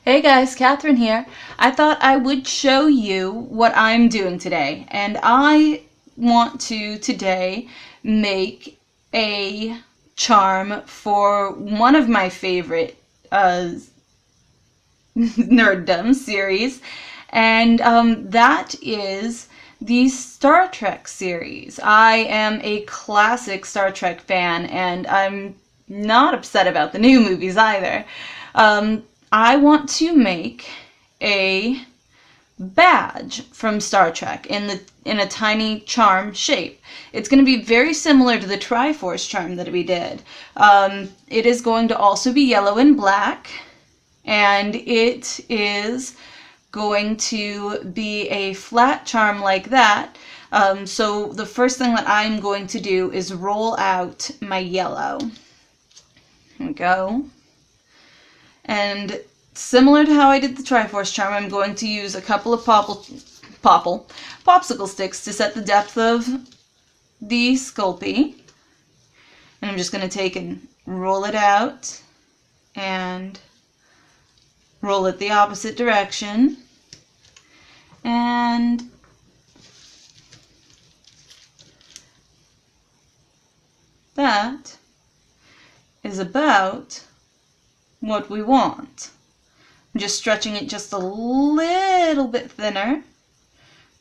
Hey guys, Catherine here. I thought I would show you what I'm doing today. And I want to today make a charm for one of my favorite nerddom series. And that is the Star Trek series. I am a classic Star Trek fan, and I'm not upset about the new movies either. I want to make a badge from Star Trek in a tiny charm shape. It's going to be very similar to the Triforce charm that we did. It is going to also be yellow and black, and it is going to be a flat charm like that. So the first thing that I'm going to do is roll out my yellow. Here we go. And similar to how I did the Triforce charm, I'm going to use a couple of popsicle sticks to set the depth of the Sculpey. And I'm just going to take and roll it out and roll it the opposite direction. And that is about what we want. I'm just stretching it just a little bit thinner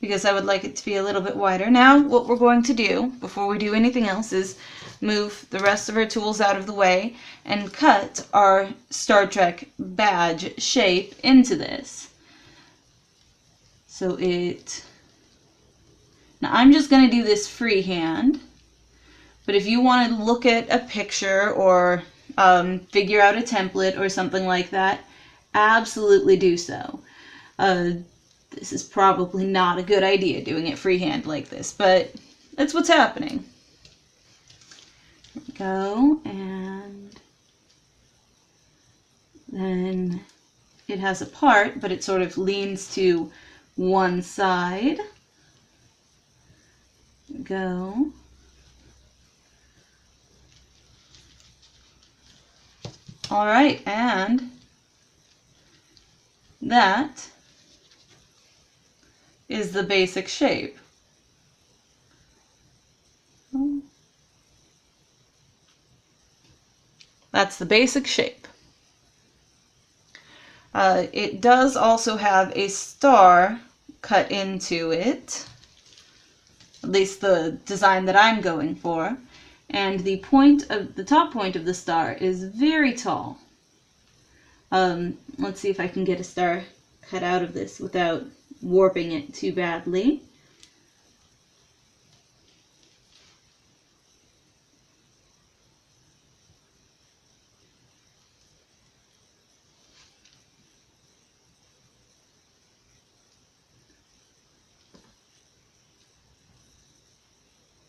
because I would like it to be a little bit wider. Now what we're going to do before we do anything else is move the rest of our tools out of the way and cut our Star Trek badge shape into this. Now I'm just going to do this freehand, but if you want to look at a picture or figure out a template or something like that, absolutely do so. This is probably not a good idea doing it freehand like this, but that's what's happening. There we go, and then it has a part, but it sort of leans to one side. There we go. All right, and that is the basic shape. That's the basic shape. It does also have a star cut into it, at least the design that I'm going for. And the top point of the star is very tall. Let's see if I can get a star cut out of this without warping it too badly.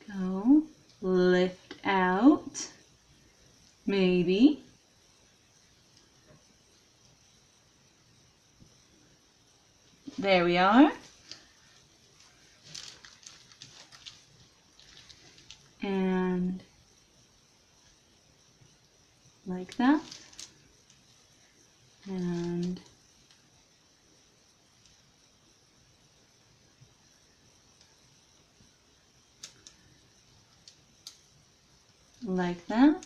Go, lift out, maybe. There we are. And like that. And like that.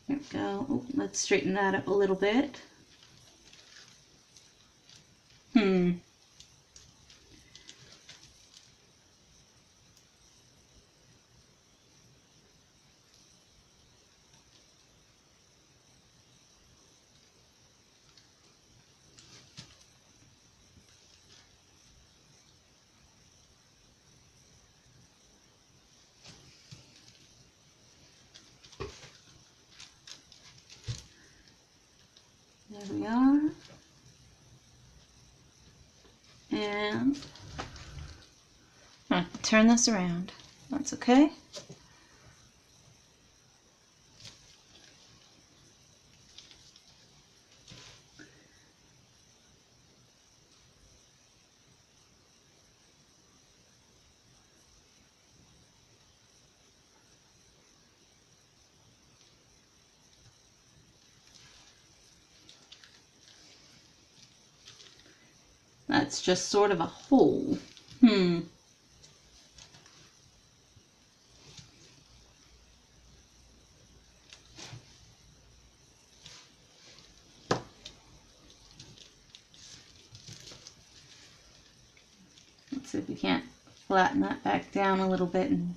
There we go. Oh, let's straighten that up a little bit. There we are. And I'm going to turn this around. That's okay. That's just sort of a hole. Let's see if we can't flatten that back down a little bit and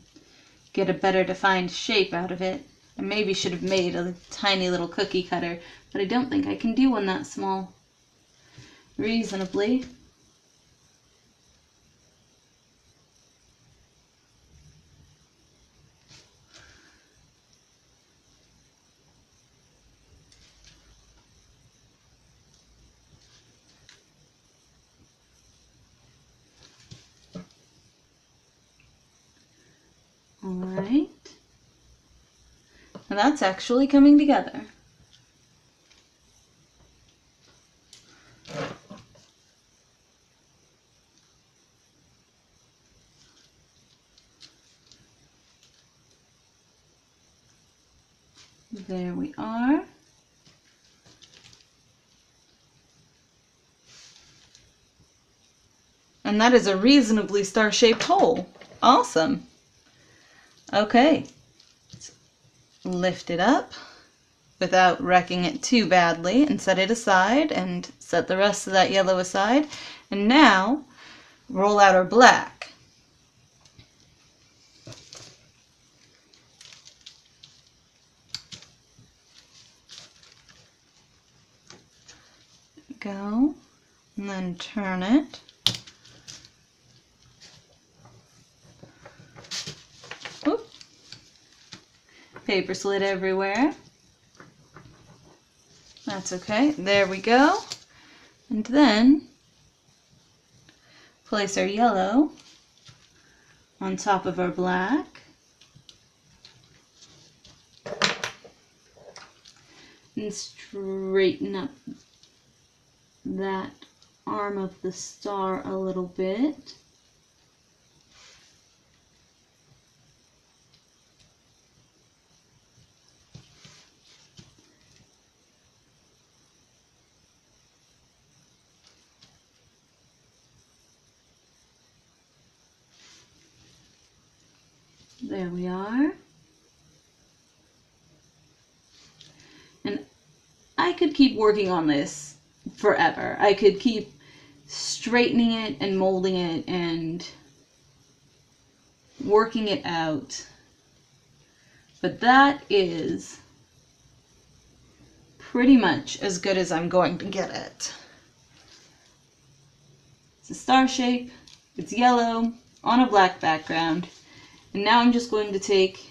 get a better defined shape out of it. I maybe should have made a tiny little cookie cutter, but I don't think I can do one that small reasonably. Alright. Now that's actually coming together. There we are. And that is a reasonably star-shaped hole. Awesome. Okay. Let's lift it up without wrecking it too badly and set it aside and set the rest of that yellow aside. And now roll out our black. Go, and then turn it. Oop. Paper slid everywhere. That's okay. There we go. And then place our yellow on top of our black. And straighten up that arm of the star a little bit. There we are. And I could keep working on this forever. I could keep straightening it and molding it and working it out. But that is pretty much as good as I'm going to get it. It's a star shape, it's yellow on a black background. And now I'm just going to take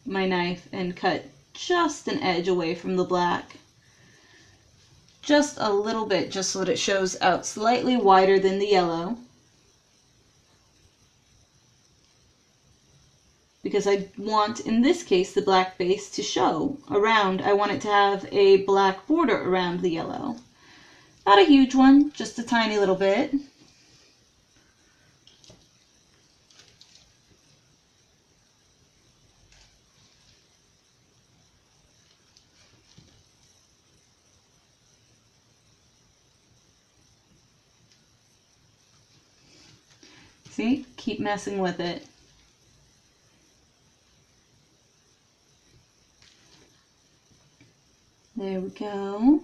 my knife and cut just an edge away from the black. Just a little bit, just so that it shows out slightly wider than the yellow. Because I want, in this case, the black base to show around. I want it to have a black border around the yellow. Not a huge one, just a tiny little bit. See, keep messing with it. There we go.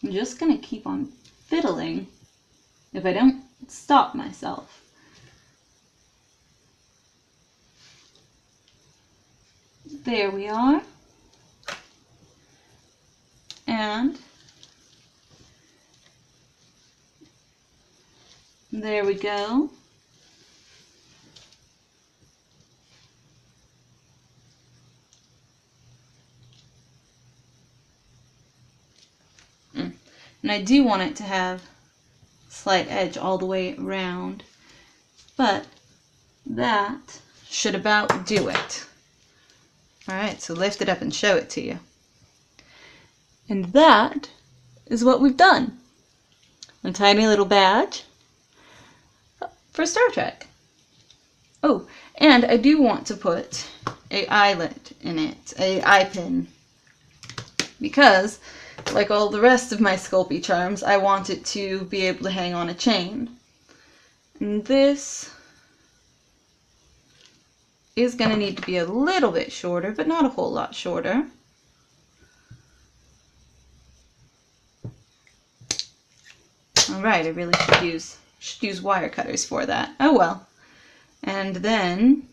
I'm just going to keep on fiddling if I don't stop myself. There we are. And there we go. And I do want it to have a slight edge all the way around, but that should about do it. Alright, so lift it up and show it to you. And that is what we've done. A tiny little badge for Star Trek. Oh, and I do want to put a eyelet in it, a eye pin. because, like all the rest of my Sculpey charms, I want it to be able to hang on a chain. And this is going to need to be a little bit shorter, but not a whole lot shorter. Alright, I really should use wire cutters for that. Oh well. And then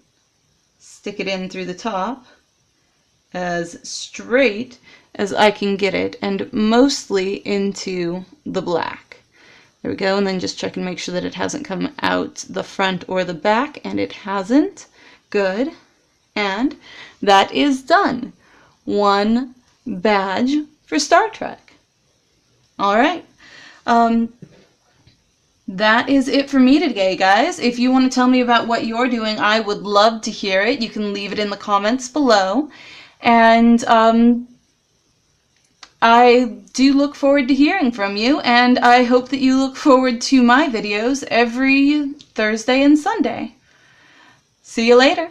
stick it in through the top as straight as I can get it, and mostly into the black. There we go, and then just check and make sure that it hasn't come out the front or the back, and it hasn't. Good. And that is done. One badge for Star Trek. Alright. That is it for me today, guys. If you want to tell me about what you're doing, I would love to hear it. You can leave it in the comments below. And I do look forward to hearing from you, and I hope that you look forward to my videos every Thursday and Sunday. See you later.